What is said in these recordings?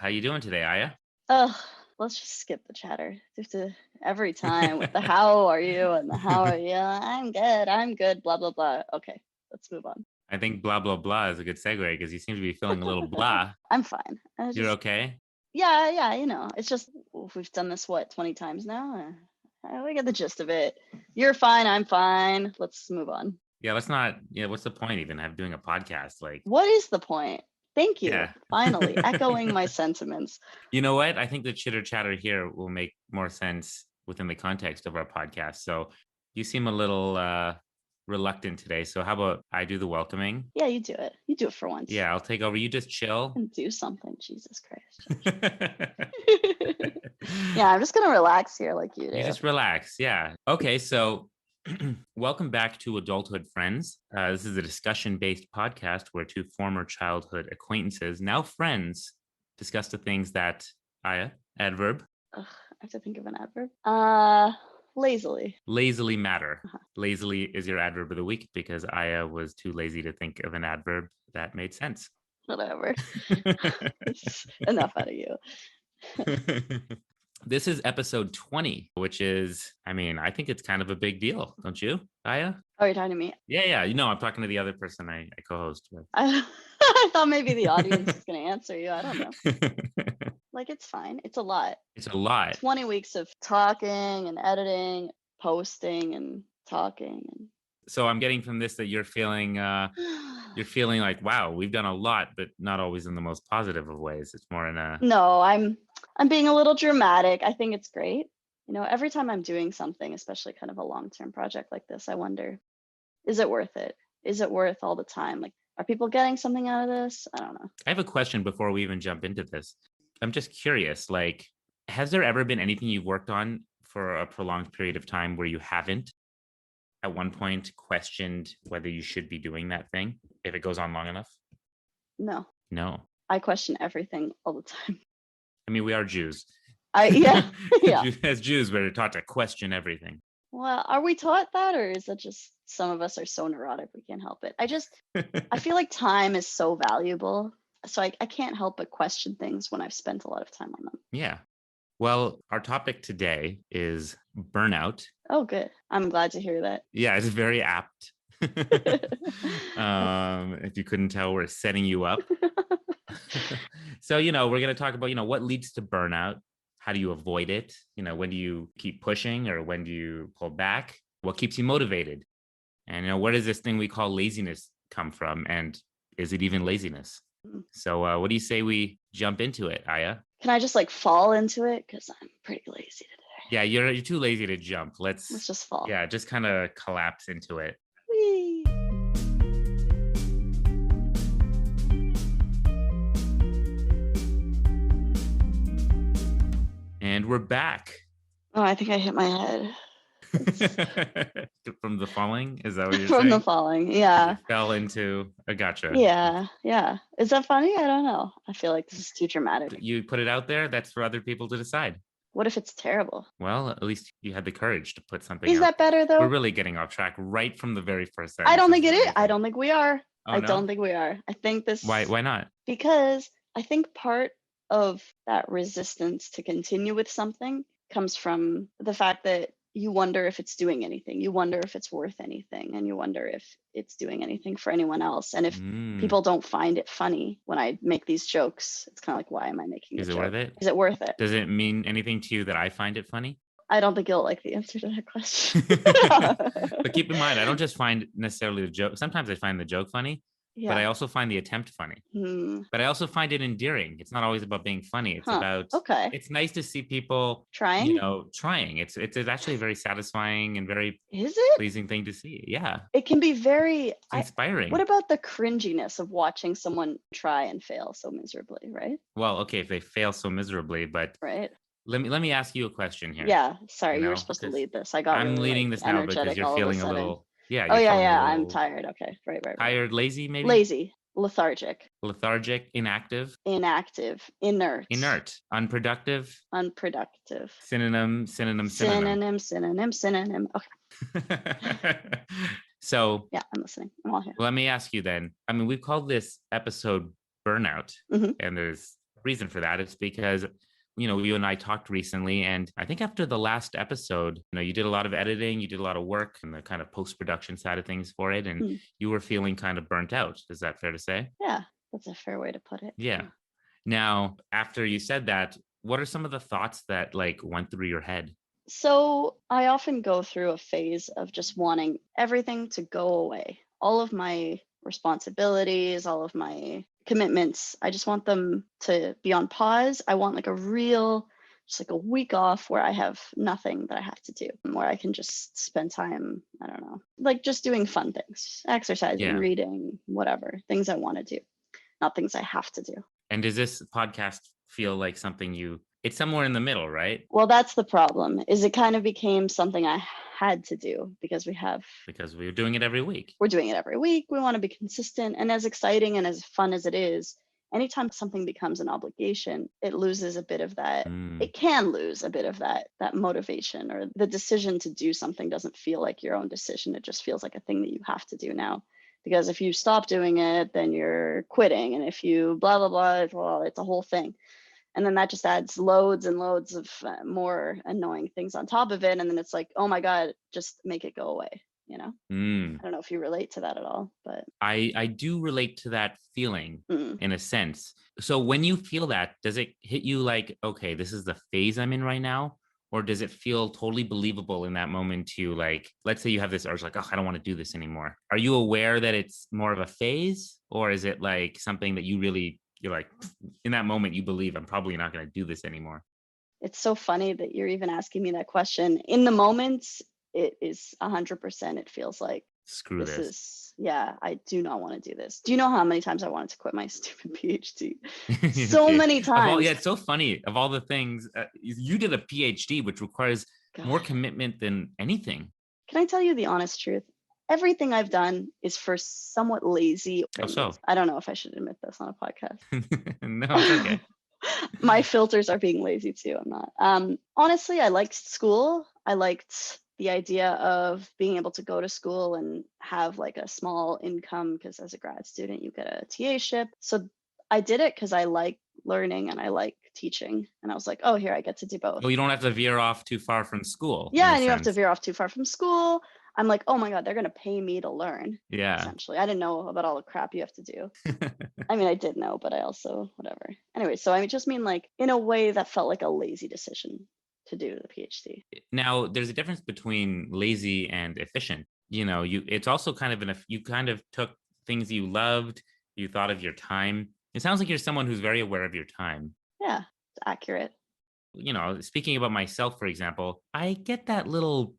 How you doing today, Aya? Oh, let's just skip the chatter. You have to every time with the how are you and the how are you? I'm good, blah blah blah. Okay, let's move on. I think blah, blah, blah is a good segue because you seem to be feeling a little blah. I'm fine. You're okay? Yeah, it's just we've done this 20 times now. We get the gist of it. You're fine, I'm fine. Let's move on. Yeah, let's not, what's the point even of doing a podcast? Like, What is the point? Thank you. yeah. Finally, echoing my sentiments. You know what? I think the chitter chatter here will make more sense within the context of our podcast. So you seem a little reluctant today. So how about I do the welcoming? Yeah, you do it. You do it for once. Yeah, I'll take over. You just chill. And do something. Jesus Christ. Yeah, I'm just gonna relax here like you do. You just relax. Yeah. Okay. So welcome back to Adulthood, friends. This is a discussion-based podcast where two former childhood acquaintances, now friends, discuss the things that adverb. Ugh, I have to think of an adverb. Lazily Matter. Lazily is your adverb of the week because Aya was too lazy to think of an adverb that made sense. Whatever. Enough out of you. This is episode 20, which is, I think it's kind of a big deal, don't you, Aya? Oh, you're talking to me? Yeah. I'm talking to the other person I co-host with. I thought maybe the audience was going to answer you. I don't know. Like, it's fine. It's a lot. It's a lot. 20 weeks of talking and editing, posting and talking. So I'm getting from this that you're feeling like, wow, we've done a lot, but not always in the most positive of ways. It's more in a... No, I'm being a little dramatic. I think it's great. Every time I'm doing something, especially kind of a long-term project like this, I wonder, is it worth it? Is it worth all the time? Like, are people getting something out of this? I don't know. I have a question before we even jump into this. I'm just curious, like, has there ever been anything you've worked on for a prolonged period of time where you haven't at one point questioned whether you should be doing that thing if it goes on long enough? No. I question everything all the time. We are Jews. Yeah. As Jews, we're taught to question everything. Well, are we taught that, or is it just some of us are so neurotic we can't help it? I feel like time is so valuable, so I can't help but question things when I've spent a lot of time on them. Yeah. Well, our topic today is burnout. Oh, good. I'm glad to hear that. Yeah, it's very apt. If you couldn't tell, we're setting you up. So, we're going to talk about, what leads to burnout. How do you avoid it? When do you keep pushing or when do you pull back? What keeps you motivated? And, where does this thing we call laziness come from? And is it even laziness? So what do you say we jump into it, Aya? Can I just fall into it? Because I'm pretty lazy today. Yeah, you're too lazy to jump. Let's just fall. Yeah, just kind of collapse into it. Whee! And we're back. Oh, I think I hit my head. From the falling? Is that what you're saying? From the falling, yeah. You fell into a gotcha. Yeah. Is that funny? I don't know. I feel like this is too dramatic. You put it out there. That's for other people to decide. What if it's terrible? Well, at least you had the courage to put something Is that better, though? We're really getting off track right from the very first sentence. I don't think it is. I don't think we are. Oh, don't think we are. I think this... Why not? Because I think part of that resistance to continue with something comes from the fact that you wonder if it's doing anything. You wonder if it's worth anything. And you wonder if it's doing anything for anyone else. And if people don't find it funny when I make these jokes, it's kind of like, why am I making Is it worth it? Is it worth it? Does it mean anything to you that I find it funny? I don't think you'll like the answer to that question. But keep in mind, I don't just find necessarily the joke. Sometimes I find the joke funny. Yeah. But I also find the attempt funny. But I also find it endearing. It's not always about being funny. It's about, it's nice to see people trying. Trying. It's actually a very satisfying and very pleasing thing to see. Yeah. It can be very inspiring. What about the cringiness of watching someone try and fail so miserably, right? Well, okay, if they fail so miserably, but right. Let me ask you a question here. Yeah. Sorry, you were supposed to lead this. I'm leading this now because you're feeling a little. Yeah. I'm tired. Okay. Right. Tired, lazy, maybe? Lazy, lethargic, inactive, inert, unproductive. Synonym. Okay. So. Yeah, I'm listening. I'm all here. Let me ask you then. We've called this episode Burnout, and there's reason for that. It's because, you and I talked recently, and I think after the last episode, you did a lot of editing, you did a lot of work in the kind of post-production side of things for it, and Mm. you were feeling kind of burnt out. Is that fair to say? Yeah, that's a fair way to put it. Yeah. Now, after you said that, what are some of the thoughts that like went through your head? So I often go through a phase of just wanting everything to go away. All of my responsibilities, all of my commitments, I just want them to be on pause. I want like a real, just like a week off where I have nothing that I have to do, where I can just spend time, I don't know, like just doing fun things, exercising, Yeah. reading, whatever, things I want to do, not things I have to do. And does this podcast feel like something it's somewhere in the middle, right? Well, that's the problem, is it kind of became something I had to do because Because we're doing it every week. we're doing it every week. We want to be consistent, and as exciting and as fun as it is, anytime something becomes an obligation, it loses a bit of that. Mm. It can lose a bit of that motivation, or the decision to do something doesn't feel like your own decision. It just feels like a thing that you have to do now. Because if you stop doing it, then you're quitting, and if you blah blah blah, well, it's a whole thing. And then that just adds loads and loads of more annoying things on top of it, and then it's like, oh my god, just make it go away. Mm. I don't know if you relate to that at all, but I do relate to that feeling mm. in a sense. So when you feel that, does it hit you like, okay, this is the phase I'm in right now? Or does it feel totally believable in that moment to like, let's say you have this urge, like, oh, I don't want to do this anymore. Are you aware that it's more of a phase? Or is it like something that you're like, in that moment, you believe I'm probably not going to do this anymore? It's so funny that you're even asking me that question. In the moment, it is 100%. It feels like Screw this this. is, yeah, I do not want to do this. Do you know how many times I wanted to quit my stupid PhD? So Okay. many times. Yeah, it's so funny. Of all the things, you did a PhD, which requires more God. commitment than anything. Can I tell you the honest truth? Everything I've done is for somewhat lazy How so? reasons. I don't know if I should admit this on a podcast. No, it's okay. My filters are being lazy too. I'm not. Honestly, I liked school. I liked the idea of being able to go to school and have like a small income, because as a grad student, you get a TA-ship. So I did it because I like learning and I like teaching. And I was like, oh, here, I get to do both. Well, you don't have to veer off too far from school. Yeah, in a and you have to sense. veer off too far from school. I'm like, oh my God, they're going to pay me to learn. Yeah. Essentially. I didn't know about all the crap you have to do. I mean, I did know, but I also, whatever. Anyway, so I just mean like in a way that felt like a lazy decision to do the PhD. Now, there's a difference between lazy and efficient. It's also kind of you kind of took things you loved, you thought of your time. It sounds like you're someone who's very aware of your time. Yeah, it's accurate. Speaking about myself, for example, I get that little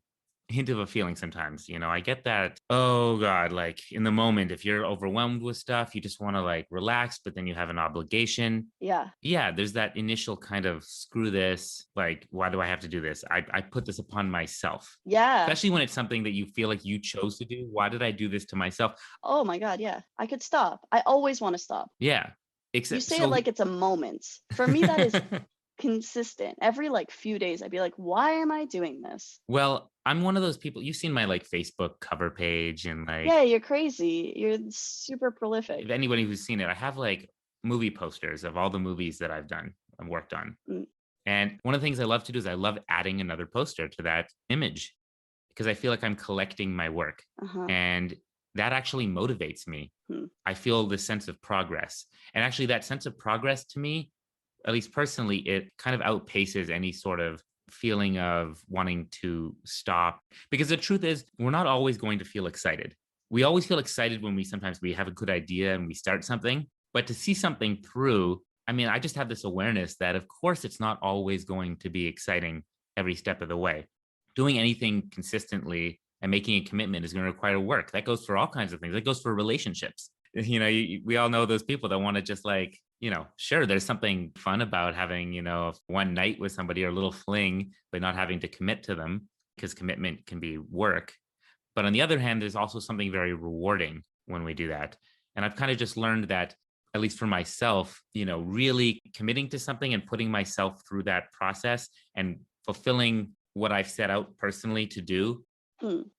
hint of a feeling sometimes. I get that, oh God, like in the moment, if you're overwhelmed with stuff, you just want to like relax, but then you have an obligation. Yeah. Yeah, there's that initial kind of screw this, like, why do I have to do this? I put this upon myself. Yeah. Especially when it's something that you feel like you chose to do. Why did I do this to myself? Oh my God, yeah. I could stop. I always want to stop. Yeah. You say it like it's a moment. For me, that is consistent. Every like few days, I'd be like, why am I doing this? Well, I'm one of those people. You've seen my like Facebook cover page and like, yeah, you're crazy. You're super prolific. if anybody who's seen it, I have like movie posters of all the movies that I've worked on. And one of the things I love to do is I love adding another poster to that image because I feel like I'm collecting my work. And that actually motivates me. I feel this sense of progress. And actually that sense of progress to me, at least personally, it kind of outpaces any sort of feeling of wanting to stop. Because the truth is, we're not always going to feel excited. We always feel excited when sometimes we have a good idea and we start something. But to see something through, I mean, I just have this awareness that, of course, it's not always going to be exciting every step of the way. Doing anything consistently and making a commitment is going to require work. That goes for all kinds of things. That goes for relationships. We all know those people that want to just like, sure, there's something fun about having, one night with somebody or a little fling, but not having to commit to them because commitment can be work. But on the other hand, there's also something very rewarding when we do that. And I've kind of just learned that, at least for myself, really committing to something and putting myself through that process and fulfilling what I've set out personally to do,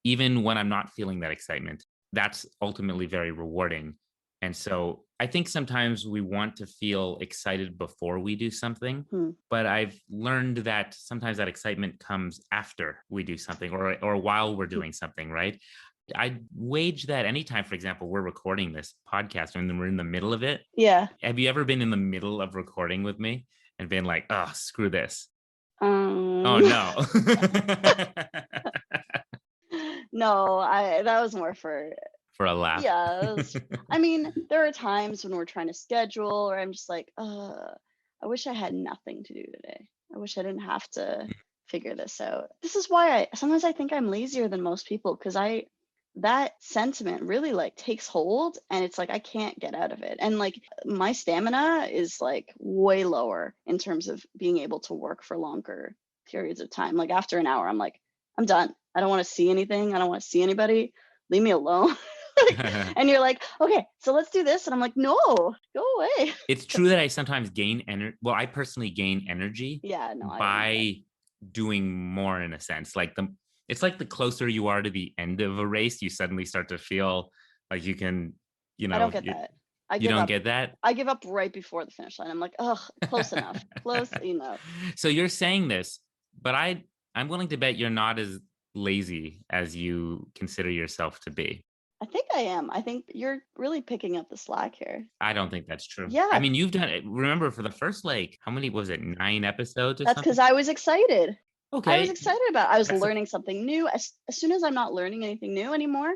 even when I'm not feeling that excitement, that's ultimately very rewarding. And so I think sometimes we want to feel excited before we do something, Hmm. but I've learned that sometimes that excitement comes after we do something or while we're doing something, right? I wage that anytime, for example, we're recording this podcast and then we're in the middle of it. Yeah. Have you ever been in the middle of recording with me and been like, oh, screw this? Oh, Um, no. no, I that was more for For a laugh. yeah. I mean, there are times when we're trying to schedule, or I'm just like, I wish I had nothing to do today. I wish I didn't have to figure this out. This is why I sometimes I think I'm lazier than most people because I that sentiment really like takes hold and it's like I can't get out of it. And like my stamina is like way lower in terms of being able to work for longer periods of time. Like after an hour, I'm like, I'm done. I don't want to see anything. I don't want to see anybody. Leave me alone. Like, and you're like, okay, so let's do this. And I'm like, no, go away. It's true that I sometimes gain energy. Well, I personally gain energy Yeah, no, I don't know that. by doing more in a sense. It's like the closer you are to the end of a race, you suddenly start to feel like you can, I don't get that. I you give don't up. get that. I give up right before the finish line. I'm like, oh, close enough. Close enough. So you're saying this, but I'm willing to bet you're not as lazy as you consider yourself to be. I think I am. I think you're really picking up the slack here. I don't think that's true. I Yeah, mean, you've done it. Remember, for the first like how many was it? 9 episodes or that's something? because I was excited. I was Okay, excited about it. I was that's learning something new. As soon as I'm not learning anything new anymore,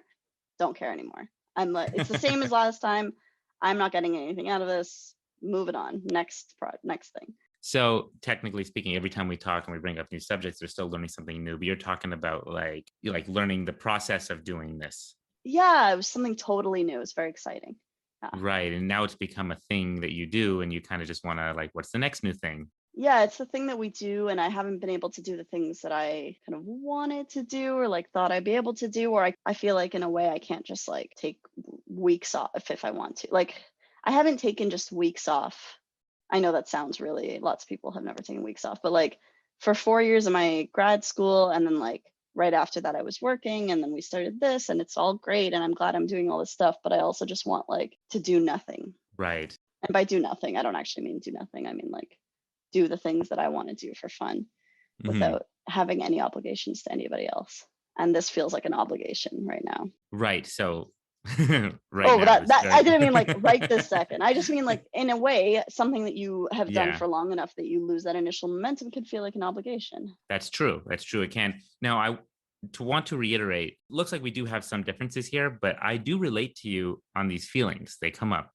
don't care anymore. I'm like, it's the same as last time. I'm not getting anything out of this. Moving on. Next thing. So technically speaking, every time we talk and we bring up new subjects, we're still learning something new. But you're talking about like you like learning the process of doing this. Yeah, it was something totally new. It's very exciting. Yeah. Right. And now it's become a thing that you do and you kind of just want to like, what's the next new thing? Yeah, it's the thing that we do, and I haven't been able to do the things that I kind of wanted to do or like thought I'd be able to do, or I feel like in a way I can't just like take weeks off if I want to. Like I haven't taken just weeks off. I know that sounds really, lots of people have never taken weeks off, but like for 4 years of my grad school, and then like right after that I was working, and then we started this, and it's all great, and I'm glad I'm doing all this stuff, but I also just want like to do nothing. Right. And by do nothing, I don't actually mean do nothing. I mean like do the things that I want to do for fun Mhm. without having any obligations to anybody else. And this feels like an obligation right now. Right. So right Oh, but now that is that I very didn't mean like right this second. I just mean like in a way, something that you have done yeah, for long enough that you lose that initial momentum can feel like an obligation. that's true. That's true. It can. Now I to want to reiterate, looks like we do have some differences here, but I do relate to you on these feelings. They come up.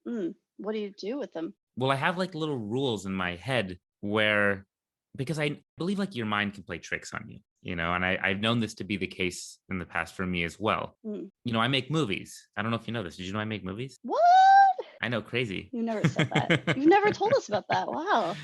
What do you do with them? Well, I have like little rules in my head where because I believe like your mind can play tricks on you, and I've known this to be the case in the past for me as well. Mm. I make movies. I don't know if you know this. Did you know I make movies? What? I know, crazy. You never said that. You've never told us about that. Wow.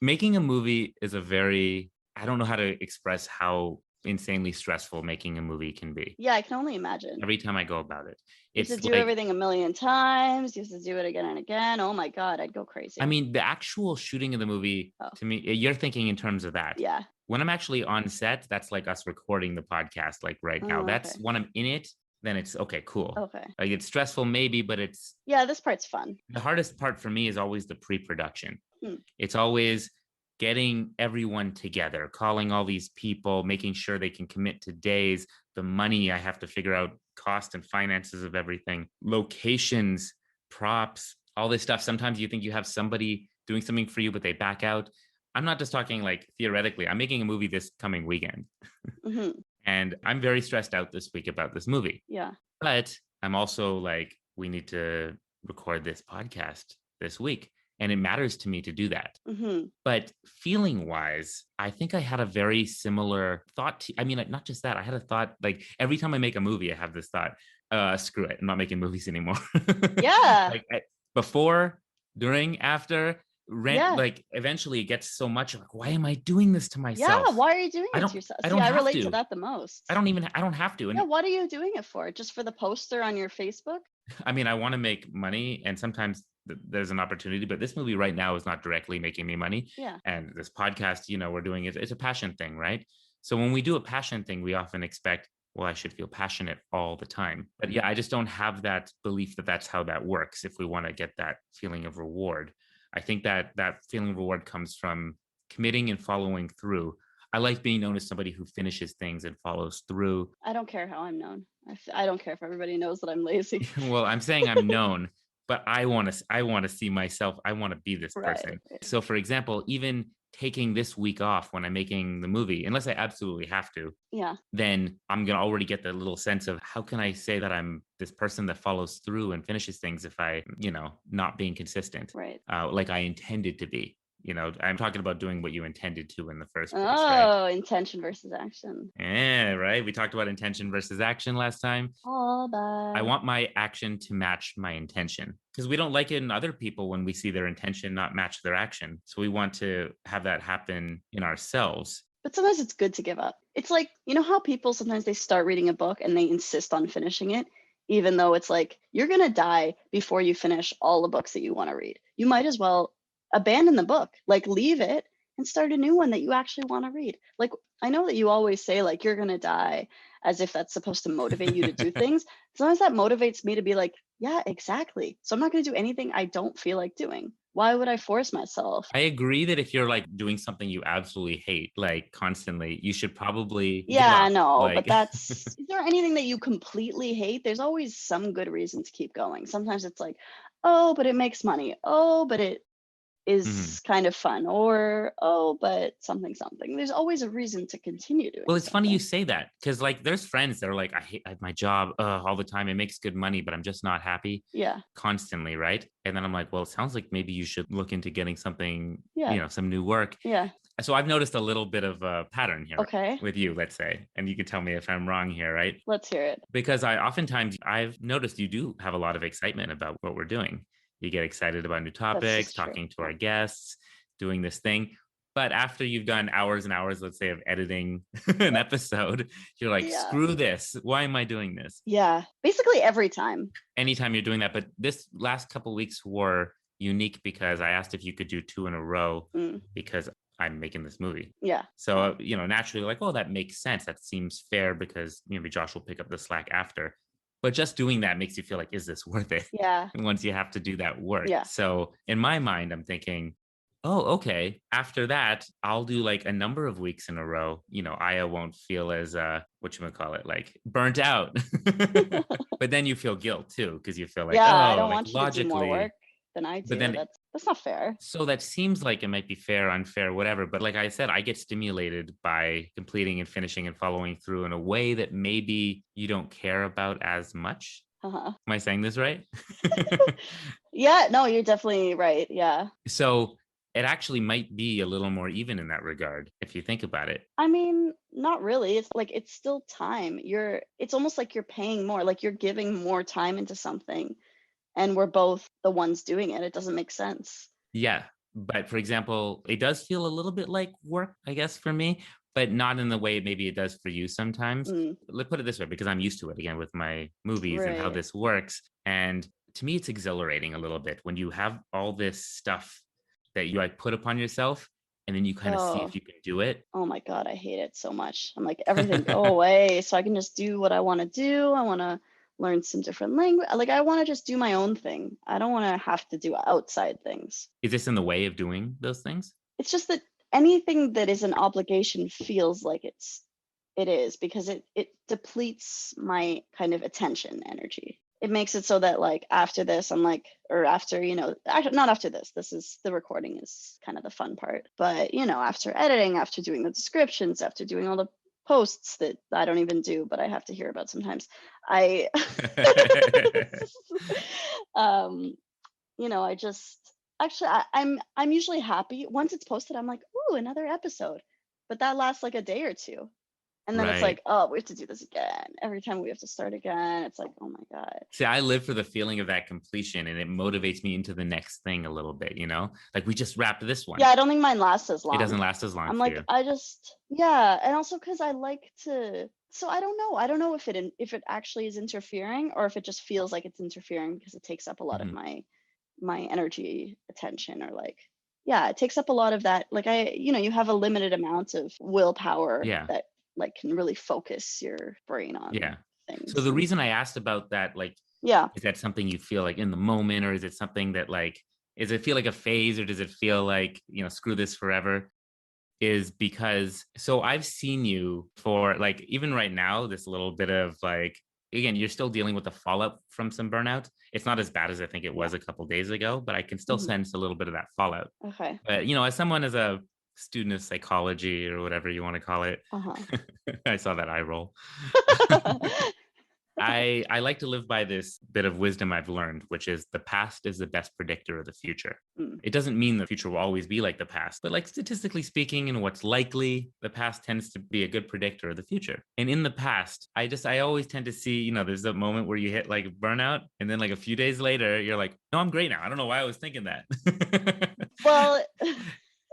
Making a movie is I don't know how to express how insanely stressful making a movie can be Yeah, I can only imagine. every time I go about it. You have to It's do like, everything a million times. You have to do it again and again. Oh my God, I'd go I crazy. mean, the actual shooting of the movie Oh, to me, you're thinking in terms of that. yeah. When I'm actually on set, that's like us recording the podcast, like right now. Oh, okay. That's when I'm in it, then it's okay, cool. Okay. Like it's stressful, maybe, but it's Yeah, this part's fun. the hardest part for me is always the pre-production. Hmm. It's always getting everyone together, calling all these people, making sure they can commit to days, the money I have to figure out, cost and finances of everything, locations, props, all this stuff. Sometimes you think you have somebody doing something for you, but they back out. I'm not just talking like theoretically. I'm making a movie this coming weekend, Hmm. and I'm very stressed out this week about this movie. Yeah. But I'm also like, we need to record this podcast this week. And it matters to me to do that. Hmm. But feeling wise, I think I had a very similar thought. I mean, like, not just that, I had a thought like every time I make a movie, I have this thought, screw it, I'm not making movies anymore. Yeah. Like before, during, after, rent, Yeah. like eventually it gets so much like, why am I doing this to Yeah. myself? Why are you doing I it don't, to yourself? I See, don't I have relate to to. that the most. I don't have to. Yeah. And What are you doing it for? Just for the poster on your Facebook? I mean, I want to make money and sometimes there's an opportunity, but this movie right now is not directly making me money. Yeah. And this podcast, we're doing it. It's a passion thing, right? So when we do a passion thing, we often expect, well, I should feel passionate all the time. But yeah, I just don't have that belief that that's how that works if we want to get that feeling of reward. I think that that feeling of reward comes from committing and following through. I like being known as somebody who finishes things and follows through. I don't care how I'm known. I don't care if everybody knows that I'm lazy. Well, I'm saying I'm known, but I want to see myself. I want to be this Right. person. So for example, even taking this week off when I'm making the movie, unless I absolutely have to, Yeah. then I'm going to already get the little sense of how can I say that I'm this person that follows through and finishes things if I, not being consistent, Right. like I intended to be. I'm talking about doing what you intended to in the first place, right? Oh, intention versus action. Yeah, right. We talked about intention versus action last time. All I that. want my action to match my intention because we don't like it in other people when we see their intention not match their action. So we want to have that happen in ourselves. But sometimes it's good to give up. It's like, you know how people sometimes they start reading a book and they insist on finishing it, even though it's like you're going to die before you finish all the books that you want to read. You might as well abandon the book, like leave it and start a new one that you actually want to read. Like, I know that you always say, like, you're going to die as if that's supposed to motivate you to do things. Sometimes that motivates me to be like, yeah, exactly. So I'm not going to do anything I don't feel like doing. Why would I force myself? I agree that if you're like doing something you absolutely hate, like constantly, you should probably give Yeah, I up. know, but Like, is there anything that you completely hate? There's always some good reason to keep going. Sometimes it's like, oh, but it makes money. Oh, but it mhm. is kind of fun. Or, oh, but something, something. There's always a reason to continue doing Well, it's funny you something. say that because like there's friends that are like, I hate my job all the time. It makes good money, but I'm just not happy Yeah. constantly, right? And then I'm like, well, it sounds like maybe you should look into getting something, Yeah. some new work. Yeah. So I've noticed a little bit of a pattern here Okay. with you, let's say, and you can tell me if I'm wrong here, right? Let's hear it. Because I've noticed you do have a lot of excitement about what we're doing. You get excited about new That's topics, just true. talking to our guests, doing this thing. But after you've done hours and hours, let's say, of editing an episode, you're like, Yeah. screw this. Why am I doing this? Yeah. Basically every time. Anytime you're doing that. But this last couple weeks were unique because I asked if you could do two in a row Mm. because I'm making this movie. Yeah. So, Yeah. naturally, like, oh, that makes sense. That seems fair because maybe Josh will pick up the slack after. But just doing that makes you feel like, is this worth it? Yeah. Once you have to do that work. Yeah. So, in my mind, I'm thinking, oh, okay. After that, I'll do like a number of weeks in a row. Aya won't feel as whatchamacallit, like burnt out. But then you feel guilt too, because you feel like, Yeah. I oh, don't like want you to do more work logically. than I But do. then That's not fair. so that seems like it might be fair, unfair, whatever. But like I said, I get stimulated by completing and finishing and following through in a way that maybe you don't care about as much. Uh-huh. Am I saying this right? Yeah, no, you're definitely right. Yeah. So it actually might be a little more even in that regard if you think about it. I mean, not really. It's like it's still time. It's almost like you're paying more, like you're giving more time into something and we're both the ones doing it. It doesn't make sense. Yeah. But for example, it does feel a little bit like work, I guess, for me, but not in the way maybe it does for you sometimes. Mm, Let's put it this way, because I'm used to it again with my movies and how right. this works. And to me, it's exhilarating a little bit when you have all this stuff that you like put upon yourself and then you kind of see Oh, if you can do it. oh my God, I hate it so much. I'm like, everything go away so I can just do what I want to do. I want to learn some different language. Like I want to just do my own thing. I don't want to have to do outside things. Is this in the way of doing those things? It's just that anything that is an obligation feels like it is because it depletes my kind of attention energy. It makes it so that like after this I'm like, or after, actually not after this is the recording is kind of the fun part, but after editing, after doing the descriptions, after doing all the posts that I don't even do but I have to hear about sometimes, I um I just actually I'm usually happy once it's posted. I'm like, ooh, another episode. But that lasts like a day or two. And then it's Right. like, oh, we have to do this again. Every time we have to start again. It's like, oh my God. See, I live for the feeling of that completion and it motivates me into the next thing a little bit, Like we just wrapped this one. Yeah, I don't think mine lasts as It long. doesn't last as long I'm for like, you. yeah. And also because I like to, so I don't know. I don't know if it actually is interfering or if it just feels like it's interfering because it takes up a lot of Mhm. my energy, attention, or like, yeah, it takes up a lot of that. Like you have a limited amount of willpower Yeah. that like can really focus your brain on Yeah. So things. the And reason I asked about that, like, yeah. is that something you feel like in the moment, or is it something that like, does it feel like a phase, or does it feel like, screw this forever? Is because so I've seen you for like even right now, this little bit of like again, you're still dealing with the fallout from some burnout. It's not as bad as I think it Yeah. was a couple days ago, but I can still Hmm. sense a little bit of that fallout. Okay. But as someone as a student of psychology or whatever you want to call it, Uh-huh. I saw that eye roll. I like to live by this bit of wisdom I've learned, which is the past is the best predictor of the future. Mm. It doesn't mean the future will always be like the past, but like statistically speaking, and what's likely, the past tends to be a good predictor of the future. And in the past, I always tend to see, there's a moment where you hit like burnout, and then like a few days later, you're like, no, I'm great now. I don't know why I was thinking that. Well,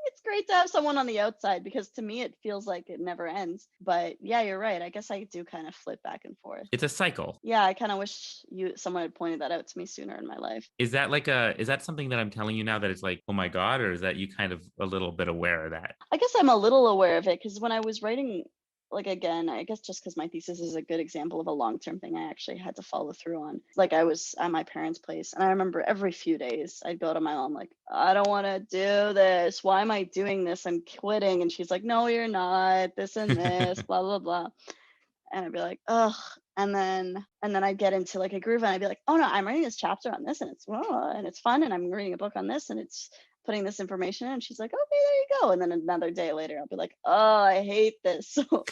it's great to have someone on the outside because to me it feels like it never ends. But yeah, you're right. I guess I do kind of flip back and forth. It's a cycle. Yeah, I kind of wish someone had pointed that out to me sooner in my life. Is that something that I'm telling you now that it's like, oh my God, or is that you kind of a little bit aware of that? I guess I'm a little aware of it because when I was writing, like again, I guess just because my thesis is a good example of a long-term thing I actually had to follow through on. Like I was at my parents' place, and I remember every few days I'd go to my mom like, I don't want to do this. Why am I doing this? I'm quitting. And she's like, no, you're not. This and this, blah blah blah. And I'd be like, ugh. And then I'd get into like a groove, and I'd be like, oh no, I'm writing this chapter on this, and it's fun, and I'm reading a book on this, and it's putting this information in. And she's like, okay, there you go. And then another day later, I'll be like, oh, I hate this. So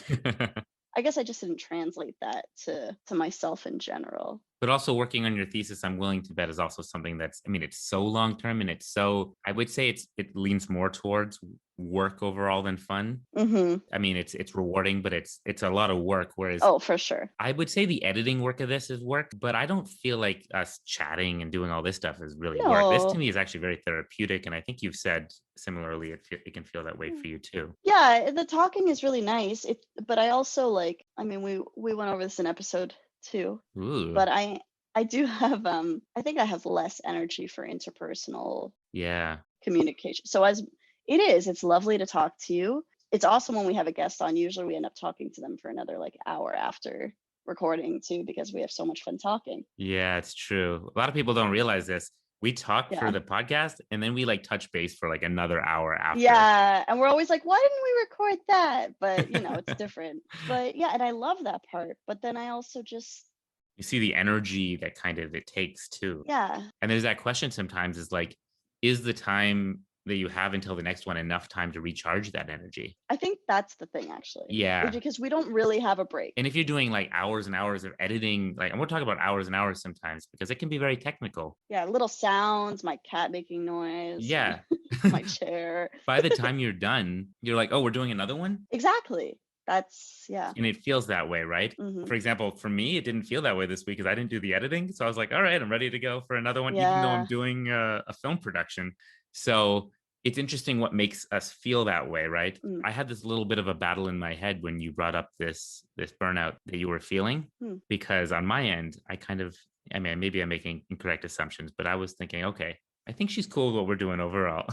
I guess I just didn't translate that to myself in general. But also working on your thesis, I'm willing to bet is also something that's, I mean, it's so long term, and it's so, I would say it leans more towards work overall than fun. Hmm. I mean, it's rewarding, but it's a lot of work. Whereas Oh, for sure. I would say the editing work of this is work, but I don't feel like us chatting and doing all this stuff is really work. This to No. me is actually very therapeutic, and I think you've said similarly it can feel that way for you too. Yeah, the talking is really nice. But I also like, I mean, we went over this in episode 2, Ooh, but I do have I think I have less energy for interpersonal yeah. communication. So as it's lovely to talk to you. It's awesome when we have a guest on. Usually we end up talking to them for another like hour after recording too because we have so much fun talking. Yeah, it's true. A lot of people don't realize this. We talk for Yeah. the podcast, and then we like touch base for like another hour after. Yeah, and we're always like, why didn't we record that? But it's different. But yeah, and I love that part. But then I also just You see the energy that kind of it takes too. yeah, And there's that question sometimes is like, is the time that you have until the next one enough time to recharge that energy? I think that's the thing actually. Is Yeah. because we don't really have a break. And if you're doing like hours and hours of editing, like, and we're talking about hours and hours sometimes because it can be very technical. Yeah, little sounds, my cat making noise, Yeah. my chair. By the time you're done, you're like, oh, we're doing another one. Exactly. That's yeah. And it feels that way, right? Hmm. For example, for me, it didn't feel that way this week because I didn't do the editing. So I was like, all right, I'm ready to go for another one, even though I'm Yeah. doing a film production. So it's interesting what makes us feel that way, right? Mm. I had this little bit of a battle in my head when you brought up this burnout that you were feeling, Mm. because on my end, I mean, maybe I'm making incorrect assumptions, but I was thinking, okay, I think she's cool with what we're doing overall.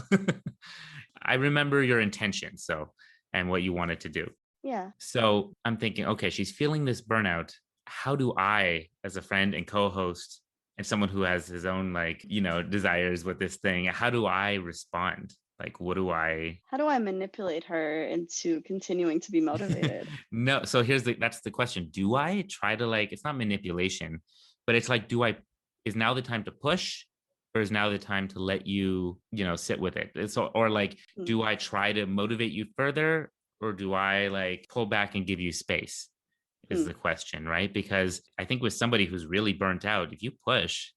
I remember your intention, and what you wanted to do. Yeah. So I'm thinking, okay, she's feeling this burnout. How do I, as a friend and co-host, and someone who has his own like, desires with this thing, how do I respond? Like, what do I How do I manipulate her into continuing to be motivated? No, so that's the question. Do I try to like, it's not manipulation, but it's like, is now the time to push, or is now the time to let you, sit with it? So, or like, Mm. do I try to motivate you further, or do I like pull back and give you space? Is Mm. the question, right? Because I think with somebody who's really burnt out, if you push,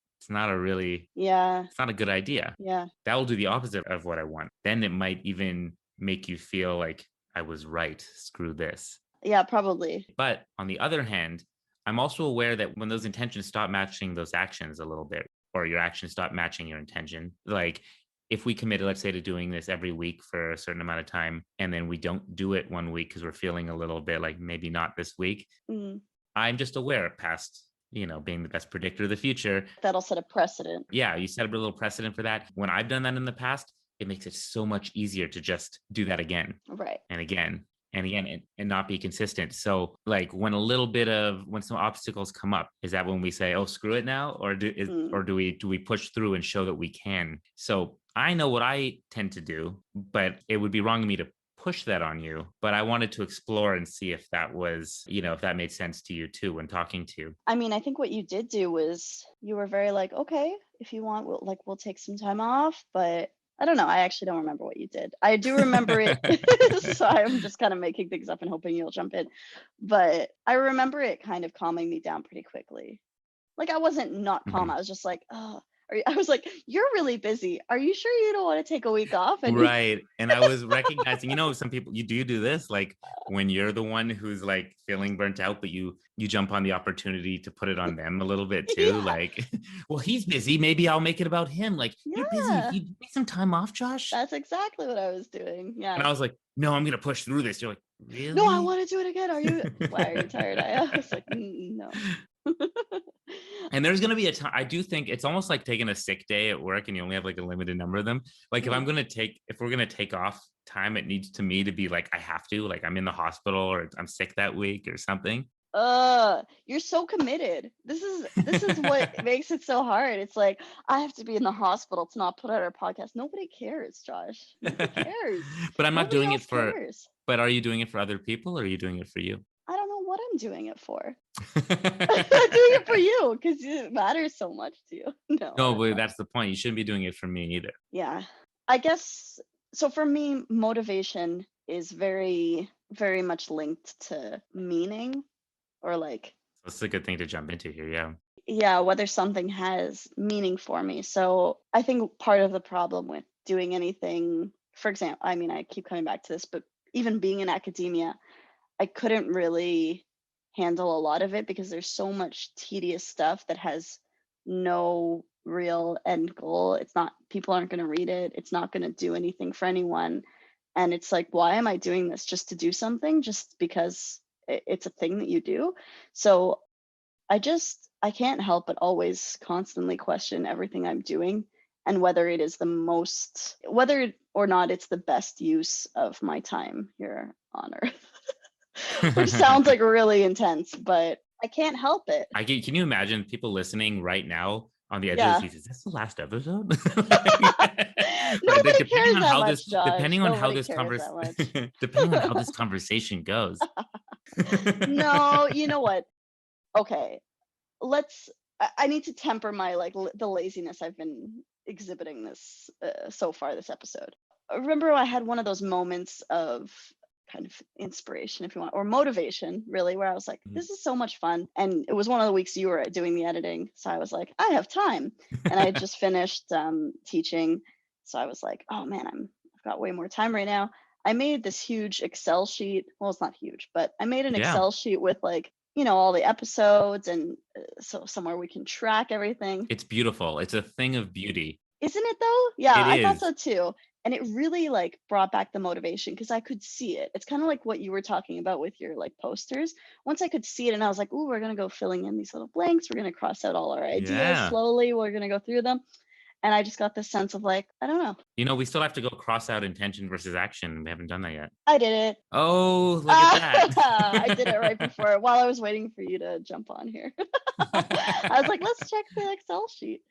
Yeah. it's not a good idea. Yeah. That will do the opposite of what I want. Then it might even make you feel like I was right. Screw this. Yeah, probably. But on the other hand, I'm also aware that when those intentions stop matching those actions a little bit, or your actions stop matching your intention, like if we committed, let's say, to doing this every week for a certain amount of time, and then we don't do it one week because we're feeling a little bit like maybe not this week, Mm. I'm just aware past, being the best predictor of the future. That'll set a precedent. Yeah, you set up a little precedent for that. When I've done that in the past, it makes it so much easier to just do that again Right. and again and again, and not be consistent. So like when some obstacles come up, is that when we say, oh, screw it now? Mm. Or do we push through and show that we can? So I know what I tend to do, but it would be wrong of me to push that on you. But I wanted to explore and see if that was, if that made sense to you too when talking to you. I mean, I think what you did do was you were very like, okay, if you want, we'll take some time off. But I don't know. I actually don't remember what you did. I do remember it. So I'm just kind of making things up and hoping you'll jump in. But I remember it kind of calming me down pretty quickly. Like I wasn't not calm. Mhm. I was just like, oh, I was like, you're really busy. Are you sure you don't want to take a week off? And Right. And I was recognizing, some people you do this like when you're the one who's like feeling burnt out, but you jump on the opportunity to put it on them a little bit too. yeah, Like, well, he's busy. Maybe I'll make it about him. Like, you're busy. yeah, You take some time off, Josh. that's exactly what I was doing. And Yeah. I was like, no, I'm gonna push through this. You're like, No, I really? want to do it again. Why are you tired? I was like, No. And there's going to be a time. I do think it's almost like taking a sick day at work and you only have like a limited number of them. Like Mhm. if we're going to take off time, it needs to me to be like, I have to, like I'm in the hospital or I'm sick that week or something. You're so committed. This is what makes it so hard. It's like I have to be in the hospital to not put out our podcast. Nobody cares, Josh. Nobody cares. But I'm not Nobody doing it else for, cares. but are you doing it for other people or are you doing it for you? I don't know what I'm doing it for. I'm doing it for you because it matters so much to you. No, I No, don't but know. that's the point. You shouldn't be doing it for me either. Yeah. I guess so for me, motivation is very, very much linked to meaning or like, So it's a good thing to jump into here. Yeah. yeah, whether something has meaning for me. So I think part of the problem with doing anything, for example, I mean, I keep coming back to this, but even being in academia, I couldn't really handle a lot of it because there's so much tedious stuff that has no real end goal. It's not, people aren't going to read it. It's not going to do anything for anyone. And it's like, why am I doing this? Just to do something, just because it's a thing that you do. So I can't help but always constantly question everything I'm doing and whether it is whether or not it's the best use of my time here on earth. Which sounds like really intense, but I can't help it. Can you imagine people listening right now on the edge of their Yeah. seats? Is this the last episode? Nobody cares that much, Josh. Depending on how Nobody this cares that much. depending on how this conversation goes. No, you know what? Okay, let's. I need to temper my the laziness I've been exhibiting this so far this episode. Remember, I had one of those moments of kind of inspiration, if you want, or motivation, really, where I was like, Mhm. "This is so much fun," and it was one of the weeks you were doing the editing, so I was like, "I have time," and I had just finished teaching, so I was like, "Oh man, I've got way more time right now." I made this huge Excel sheet. Well, it's not huge, but I made an Yeah, Excel sheet with like all the episodes and so somewhere we can track everything. it's beautiful. It's a thing of beauty. Isn't it though? Yeah, It I thought is. so too. And it really like brought back the motivation because I could see it. It's kind of like what you were talking about with your like posters. Once I could see it and I was like, "Ooh, we're going to go filling in these little blanks. We're going to cross out all our ideas Yeah. slowly. We're going to go through them." And I just got this sense of like, I don't know. We still have to go cross out intention versus action. We haven't done that yet. I did it. Oh, look at I did it right that. before while I was waiting for you to jump on here. I was like, "Let's check the Excel sheet."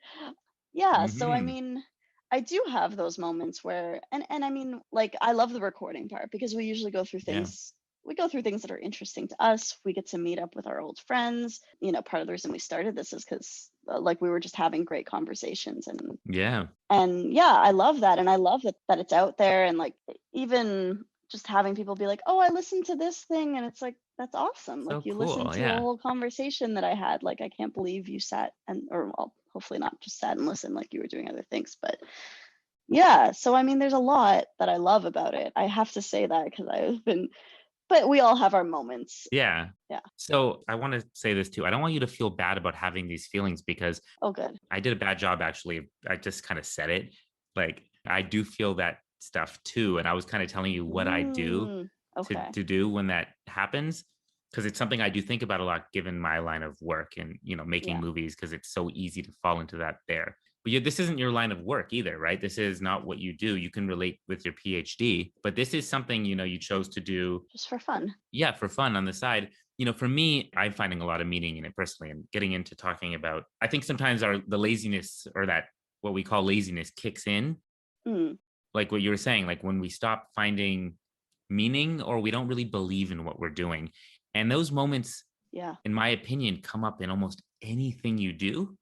Yeah, so I Hmm. mean, I do have those moments where and I mean, like I love the recording part because Yeah. we go through things that are interesting to us. We get to meet up with our old friends. Part of the reason we started this is cuz like we were just having great conversations Yeah. and yeah, I love that and I love that it's out there and like even just having people be like, "Oh, I listened to this thing." And it's like that's awesome. So Like you listened cool. to a Yeah. whole conversation that I had. Like I can't believe you sat and or well, hopefully not just sat and listened like you were doing other things, but yeah, so I mean there's a lot that I love about it. I have to say that because I've been but we all have our moments. Yeah. Yeah. So I want to say this too. I don't want you to feel bad about having these feelings because Oh good. I did a bad job actually. I just kind of said it. Like I do feel that stuff too. And I was kind of telling you what I do Mm, to okay. to do when that happens. Because it's something I do think about a lot given my line of work and making Yeah. movies because it's so easy to fall into that there. But this isn't your line of work either, right? This is not what you do. You can relate with your PhD, but this is something, you chose to do, just for fun. yeah, for fun on the side. For me, I'm finding a lot of meaning in it personally, and getting into talking about, I think sometimes the laziness, or that what we call laziness, kicks in, Mm, like what you were saying, like when we stop finding meaning, or we don't really believe in what we're doing. And those moments, yeah, in my opinion, come up in almost anything you do,